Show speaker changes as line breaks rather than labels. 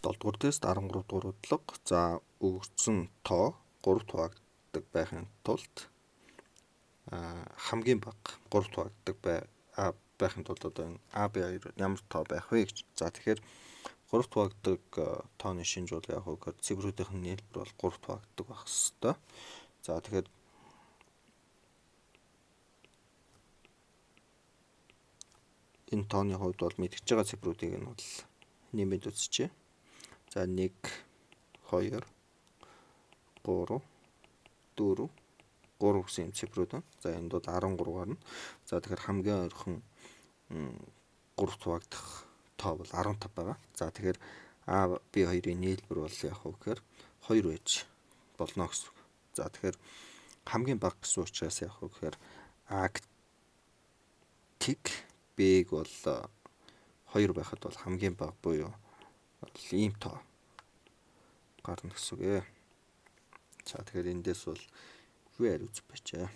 7 дугаар тест 13 дугаар удлага. За өгсөн тоо 3 хуваагддаг байхын тулд хамгийн бага 3 хуваагддаг байхын тулд одоо энэ AB2 ямар тоо байх вэ гэж. За тэгэхээр 3 хуваагддаг тооны шинж бол яг үгээр цифрүүдийнх нь нийлбэр бол 3 хуваагддаг байх хэвээр. За тэгэхээр энэ тооны хувьд бол мэдчихэж байгаа цифрүүдийг нь бол нэмээд үзчихье. За 1 2 3 4 3 гэсэн юм цифрүүд байна. За энд бол 13 гарна. За тэгэхээр хамгийн ойрхон 3 хуваагдах тоо бол 15 байгаа. За тэгэхээр А, B хоёрын нийлбэр бол яг уу гэхээр 2 байж болно гэсэн үг. За тэгэхээр хамгийн бага гэсэн учраас яг уу гэхээр А-г Б-г бол 2 байхад бол хамгийн бага буюу ийм тоо гарна гэсэн үг ээ. За тэгэхээр эндээс бол юу яар үзэх бачаа.